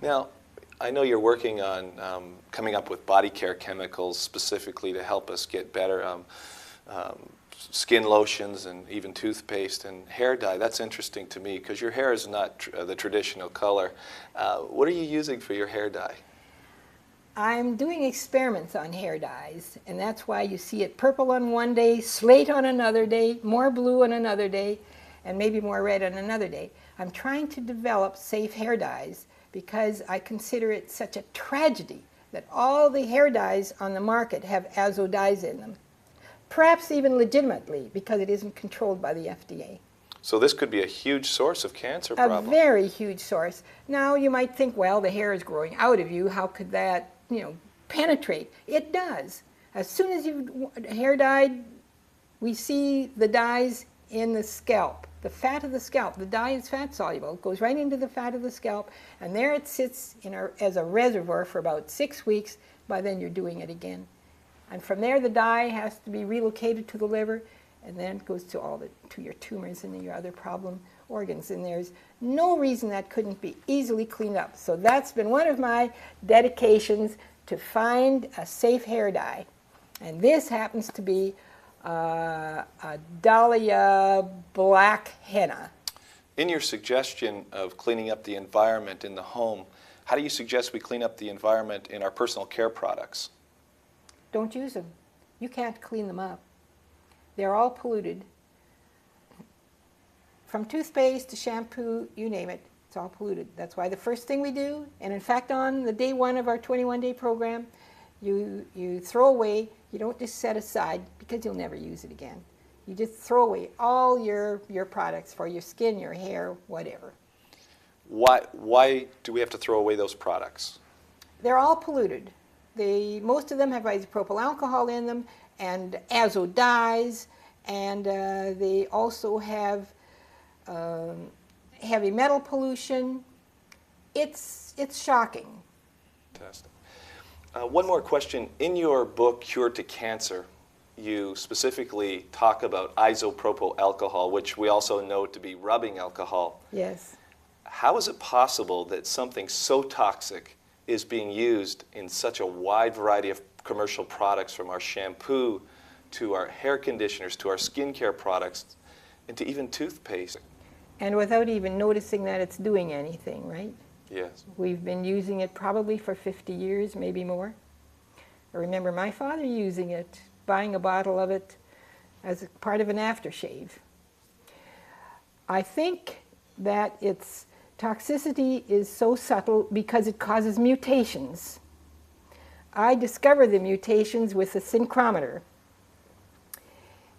Now, I know you're working on coming up with body care chemicals specifically to help us get better skin lotions and even toothpaste and hair dye. That's interesting to me because your hair is not the traditional color. What are you using for your hair dye? I'm doing experiments on hair dyes, and that's why you see it purple on one day, slate on another day, more blue on another day, and maybe more red on another day. I'm trying to develop safe hair dyes because I consider it such a tragedy that all the hair dyes on the market have azo dyes in them. Perhaps even legitimately, because it isn't controlled by the FDA. So this could be a huge source of cancer problem. A very huge source. Now you might think, well, the hair is growing out of you, how could that, penetrate? It does. As soon as you've hair dyed, we see the dyes in the scalp, the fat of the scalp. The dye is fat soluble. It goes right into the fat of the scalp, and there it sits as a reservoir for about 6 weeks. By then you're doing it again. And from there the dye has to be relocated to the liver, and then it goes to your tumors and your other problem organs. And there's no reason that couldn't be easily cleaned up. So that's been one of my dedications, to find a safe hair dye. And this happens to be a Dahlia black henna. In your suggestion of cleaning up the environment in the home, how do you suggest we clean up the environment in our personal care products? Don't use them. You can't clean them up. They're all polluted. From toothpaste to shampoo, you name it, it's all polluted. That's why the first thing we do, and in fact on the day one of our 21-day program, you throw away, you don't just set aside because you'll never use it again. You just throw away all your products for your skin, your hair, whatever. Why do we have to throw away those products? They're all polluted. Most of them have isopropyl alcohol in them and azo dyes, and they also have heavy metal pollution. It's shocking. Fantastic. One more question. In your book, Cure to Cancer, you specifically talk about isopropyl alcohol, which we also know to be rubbing alcohol. Yes. How is it possible that something so toxic is being used in such a wide variety of commercial products, from our shampoo to our hair conditioners to our skincare products and to even toothpaste? And without even noticing that it's doing anything, right? Yes. We've been using it probably for 50 years, maybe more. I remember my father using it, buying a bottle of it as a part of an aftershave. I think that its toxicity is so subtle because it causes mutations. I discovered the mutations with a synchrometer.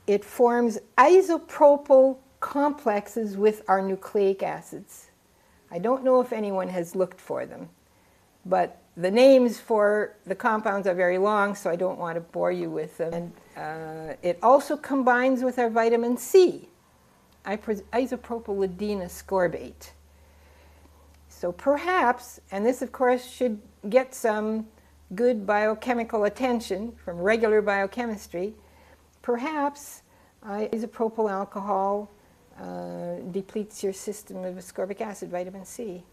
It forms isopropyl complexes with our nucleic acids. I don't know if anyone has looked for them, but the names for the compounds are very long, so I don't want to bore you with them. And it also combines with our vitamin C, isopropyl ascorbate. So perhaps, and this of course should get some good biochemical attention from regular biochemistry, perhaps isopropyl alcohol depletes your system of ascorbic acid, vitamin C.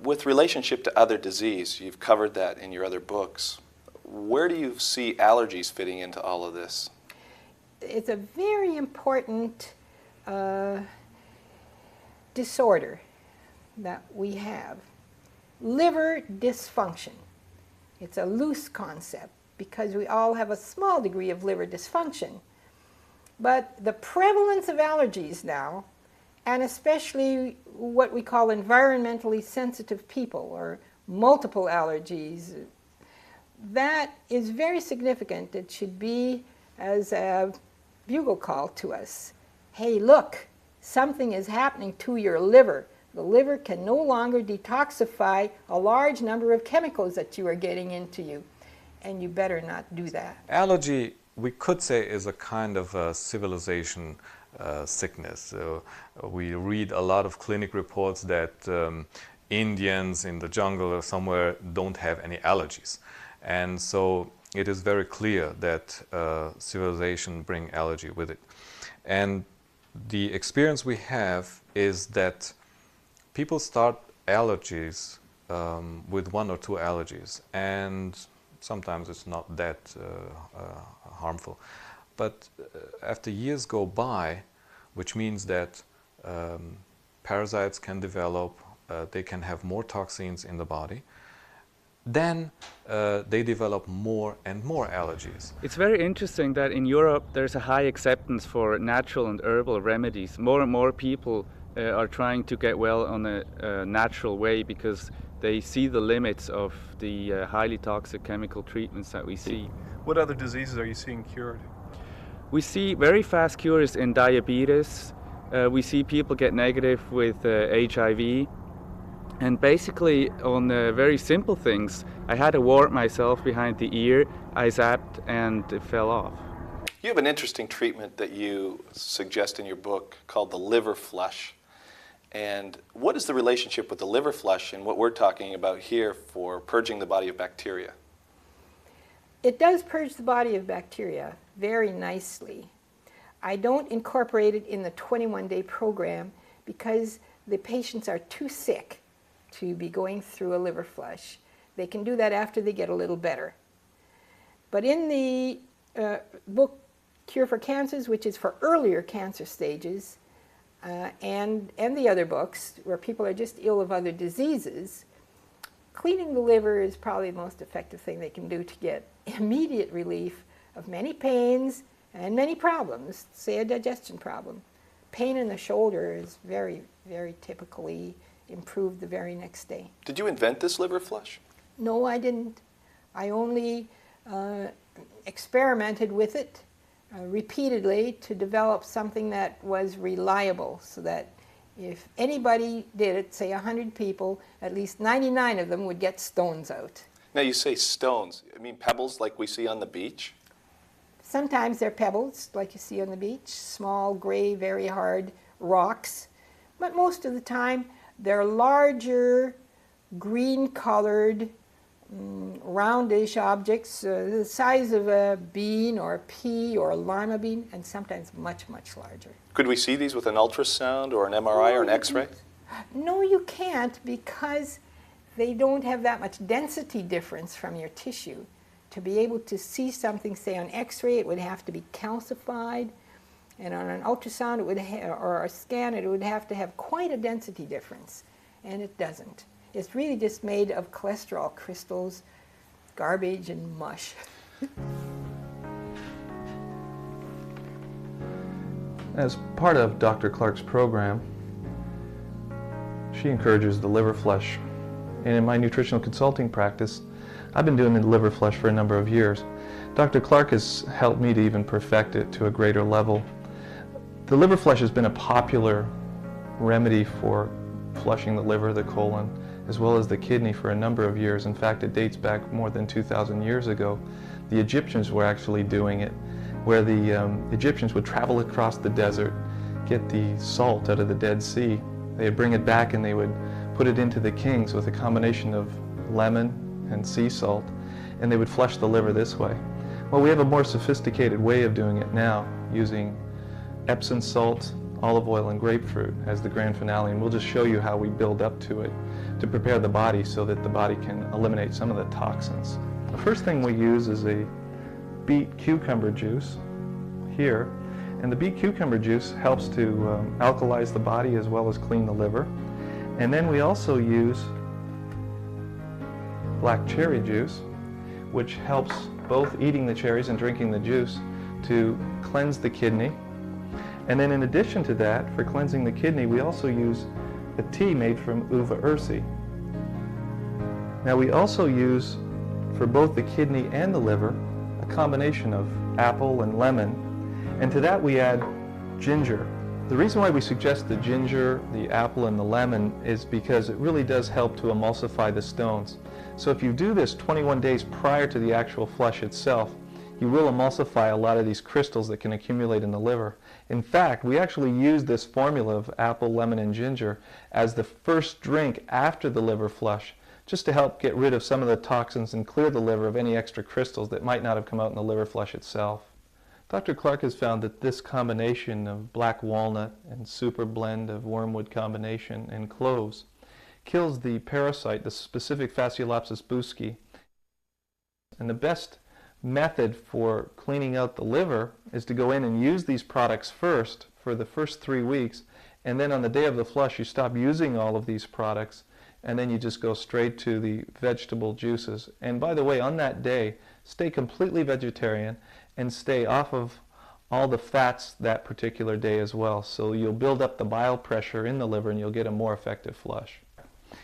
With relationship to other disease, you've covered that in your other books. Where do you see allergies fitting into all of this? It's a very important disorder that we have. Liver dysfunction. It's a loose concept because we all have a small degree of liver dysfunction. But the prevalence of allergies now, and especially what we call environmentally sensitive people or multiple allergies, that is very significant. It should be as a bugle call to us. Hey, look, something is happening to your liver. The liver can no longer detoxify a large number of chemicals that you are getting into you, and you better not do that. Allergy, we could say, is a kind of a civilization sickness. We read a lot of clinic reports that Indians in the jungle or somewhere don't have any allergies. And so it is very clear that civilization brings allergy with it. And the experience we have is that people start allergies with one or two allergies, and sometimes it's not that harmful. But after years go by, which means that parasites can develop, they can have more toxins in the body, then they develop more and more allergies. It's very interesting that in Europe there's a high acceptance for natural and herbal remedies. More and more people are trying to get well on a natural way because they see the limits of the highly toxic chemical treatments that we see. What other diseases are you seeing cured? We see very fast cures in diabetes. We see people get negative with HIV. And basically on very simple things, I had a wart myself behind the ear, I zapped and it fell off. You have an interesting treatment that you suggest in your book called the liver flush. And what is the relationship with the liver flush and what we're talking about here for purging the body of bacteria? It does purge the body of bacteria very nicely. I don't incorporate it in the 21-day program because the patients are too sick to be going through a liver flush. They can do that after they get a little better. But in the book Cure for Cancers, which is for earlier cancer stages, and the other books where people are just ill of other diseases, cleaning the liver is probably the most effective thing they can do to get immediate relief of many pains and many problems, say a digestion problem. Pain in the shoulder is very, very typically improved the very next day. Did you invent this liver flush? No, I didn't. I only experimented with it repeatedly to develop something that was reliable so that if anybody did it, say 100 people, at least 99 of them would get stones out. Now you say stones. I mean pebbles like we see on the beach? Sometimes they're pebbles like you see on the beach, small, gray, very hard rocks. But most of the time they're larger, green-colored, roundish objects, the size of a bean or a pea or a lima bean, and sometimes much, much larger. Could we see these with an ultrasound or an MRI or an X-ray? No, you can't because they don't have that much density difference from your tissue. To be able to see something, say on X-ray, it would have to be calcified, and on an ultrasound it would or a scan, it would have to have quite a density difference, and it doesn't. It's really just made of cholesterol crystals, garbage, and mush. As part of Dr. Clark's program, she encourages the liver flush. And in my nutritional consulting practice, I've been doing the liver flush for a number of years. Dr. Clark has helped me to even perfect it to a greater level. The liver flush has been a popular remedy for flushing the liver, the colon, as well as the kidney for a number of years. In fact, it dates back more than 2,000 years ago. The Egyptians were actually doing it, where the Egyptians would travel across the desert, get the salt out of the Dead Sea. They would bring it back and they would put it into the kings with a combination of lemon and sea salt, and they would flush the liver this way. Well, we have a more sophisticated way of doing it now, using Epsom salt, olive oil, and grapefruit as the grand finale, and we'll just show you how we build up to it to prepare the body so that the body can eliminate some of the toxins. The first thing we use is a beet cucumber juice here, and the beet cucumber juice helps to alkalize the body as well as clean the liver. And then we also use black cherry juice, which helps both eating the cherries and drinking the juice to cleanse the kidney. And then in addition to that, for cleansing the kidney, we also use a tea made from uva ursi. Now we also use, for both the kidney and the liver, a combination of apple and lemon, and to that we add ginger. The reason why we suggest the ginger, the apple, and the lemon is because it really does help to emulsify the stones. So if you do this 21 days prior to the actual flush itself, you will emulsify a lot of these crystals that can accumulate in the liver. In fact, we actually use this formula of apple, lemon, and ginger as the first drink after the liver flush, just to help get rid of some of the toxins and clear the liver of any extra crystals that might not have come out in the liver flush itself. Dr. Clark has found that this combination of black walnut and super blend of wormwood combination and cloves kills the parasite, the specific Fasciolopsis buski. And the best method for cleaning out the liver is to go in and use these products first for the first 3 weeks, and then on the day of the flush you stop using all of these products, and then you just go straight to the vegetable juices. And by the way, on that day, stay completely vegetarian and stay off of all the fats that particular day as well. So you'll build up the bile pressure in the liver and you'll get a more effective flush.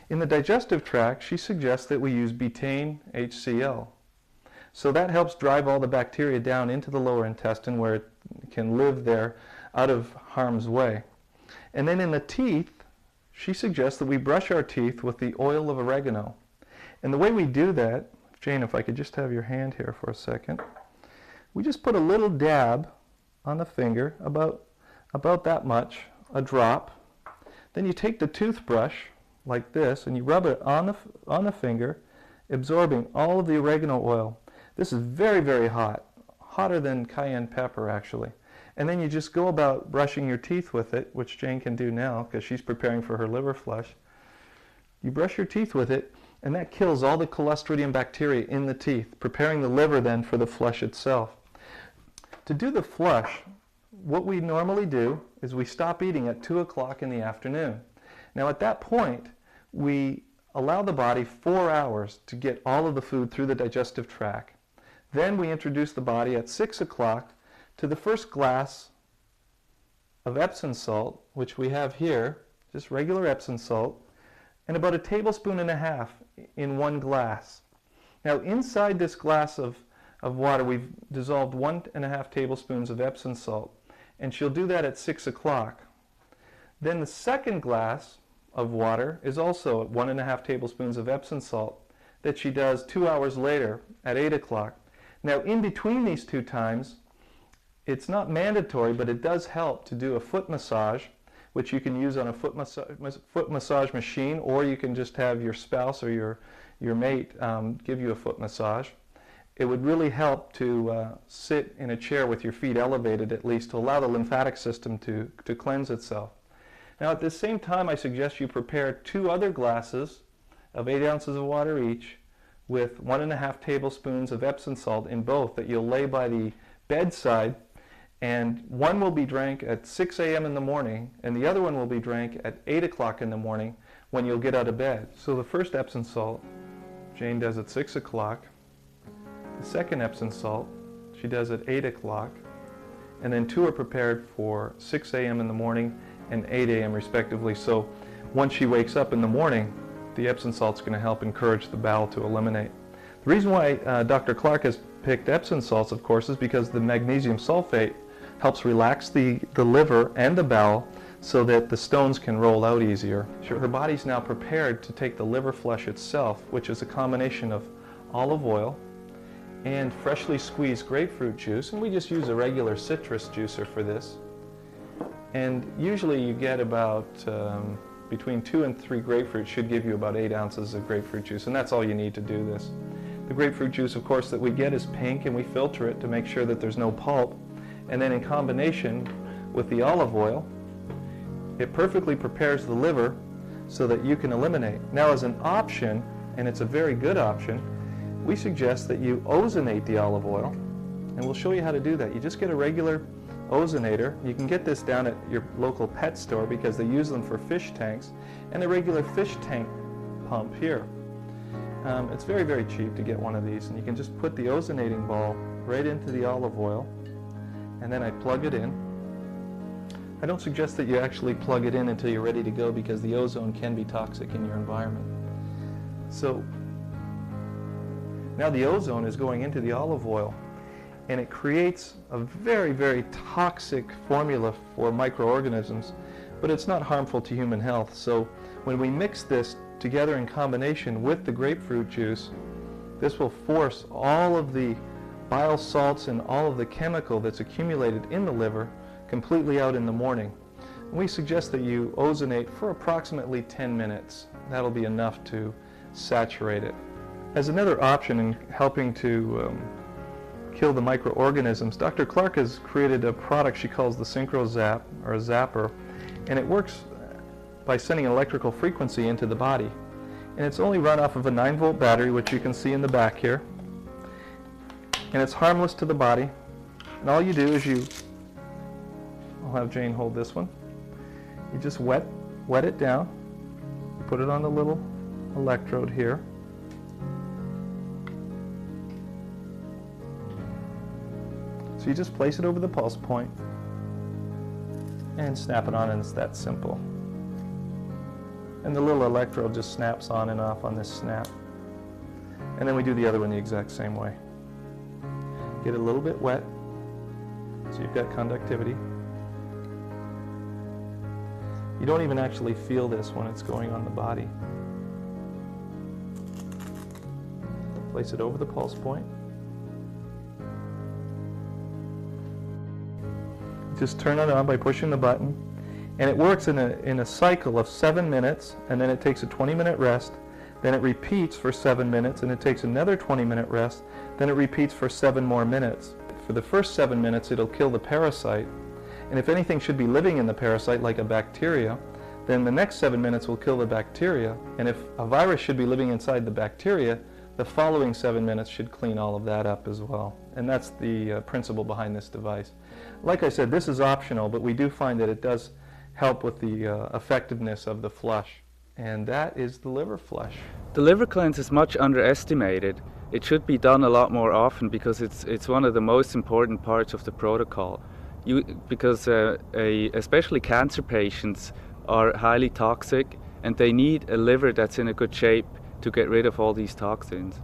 In the digestive tract, she suggests that we use betaine HCl. So that helps drive all the bacteria down into the lower intestine where it can live there out of harm's way. And then in the teeth, she suggests that we brush our teeth with the oil of oregano. And the way we do that, Jane, if I could just have your hand here for a second, we just put a little dab on the finger, about that much, a drop. Then you take the toothbrush like this and you rub it on the finger, absorbing all of the oregano oil. This is very, very hot, hotter than cayenne pepper actually. And then you just go about brushing your teeth with it, which Jane can do now because she's preparing for her liver flush. You brush your teeth with it, and that kills all the Clostridium bacteria in the teeth, preparing the liver then for the flush itself. To do the flush, what we normally do is we stop eating at 2 o'clock in the afternoon. Now at that point, we allow the body 4 hours to get all of the food through the digestive tract. Then we introduce the body at 6 o'clock to the first glass of Epsom salt, which we have here, just regular Epsom salt, and about 1.5 tablespoons in one glass. Now inside this glass of water, we've dissolved 1.5 tablespoons of Epsom salt, and she'll do that at 6 o'clock. Then the second glass of water is also 1.5 tablespoons of Epsom salt that she does 2 hours later at 8 o'clock. Now in between these two times, it's not mandatory, but it does help to do a foot massage, which you can use on a foot massage machine, or you can just have your spouse or your mate give you a foot massage. It would really help to sit in a chair with your feet elevated at least to allow the lymphatic system to cleanse itself. Now at the same time, I suggest you prepare 2 other glasses of 8 ounces of water each with 1.5 tablespoons of Epsom salt in both that you'll lay by the bedside, and one will be drank at 6 a.m. in the morning and the other one will be drank at 8 o'clock in the morning when you'll get out of bed. So the first Epsom salt Jane does at 6 o'clock, the second Epsom salt she does at 8 o'clock, and then 2 are prepared for 6 a.m. in the morning and 8 a.m. respectively. So once she wakes up in the morning, the Epsom salt's going to help encourage the bowel to eliminate. The reason why Dr. Clark has picked Epsom salts, of course, is because the magnesium sulfate helps relax the liver and the bowel so that the stones can roll out easier. Her body's now prepared to take the liver flush itself, which is a combination of olive oil and freshly squeezed grapefruit juice, and we just use a regular citrus juicer for this. And usually you get about between 2 and 3 grapefruit should give you about 8 ounces of grapefruit juice, and that's all you need to do this. The grapefruit juice, of course, that we get is pink, and we filter it to make sure that there's no pulp. And then in combination with the olive oil, it perfectly prepares the liver so that you can eliminate. Now as an option, and it's a very good option, we suggest that you ozonate the olive oil, and we'll show you how to do that. You just get a regular ozonator. You can get this down at your local pet store because they use them for fish tanks, and a regular fish tank pump here. It's very, very cheap to get one of these, and you can just put the ozonating ball right into the olive oil, and then I plug it in. I don't suggest that you actually plug it in until you're ready to go because the ozone can be toxic in your environment. So now the ozone is going into the olive oil, and it creates a very, very toxic formula for microorganisms, but it's not harmful to human health. So when we mix this together in combination with the grapefruit juice, this will force all of the bile salts and all of the chemical that's accumulated in the liver completely out in the morning. And we suggest that you ozonate for approximately 10 minutes. That'll be enough to saturate it. As another option in helping to kill the microorganisms, Dr. Clark has created a product she calls the Synchro Zap, or a zapper, and it works by sending an electrical frequency into the body. And it's only run off of a 9-volt battery, which you can see in the back here. And it's harmless to the body. And all you do is I'll have Jane hold this one. You just wet it down. You put it on the little electrode here. So you just place it over the pulse point and snap it on, and it's that simple. And the little electrode just snaps on and off on this snap. And then we do the other one the exact same way. Get it a little bit wet, so you've got conductivity. You don't even actually feel this when it's going on the body. Place it over the pulse point. Just turn it on by pushing the button, and it works in a cycle of 7 minutes, and then it takes a 20-minute rest, then it repeats for 7 minutes, and it takes another 20-minute rest, then it repeats for 7 more minutes. For the first 7 minutes, it'll kill the parasite, and if anything should be living in the parasite, like a bacteria, then the next 7 minutes will kill the bacteria, and if a virus should be living inside the bacteria, the following 7 minutes should clean all of that up as well. And that's the principle behind this device. Like I said, this is optional, but we do find that it does help with the effectiveness of the flush. And that is the liver flush. The liver cleanse is much underestimated. It should be done a lot more often because it's one of the most important parts of the protocol. Because especially cancer patients are highly toxic, and they need a liver that's in a good shape to get rid of all these toxins.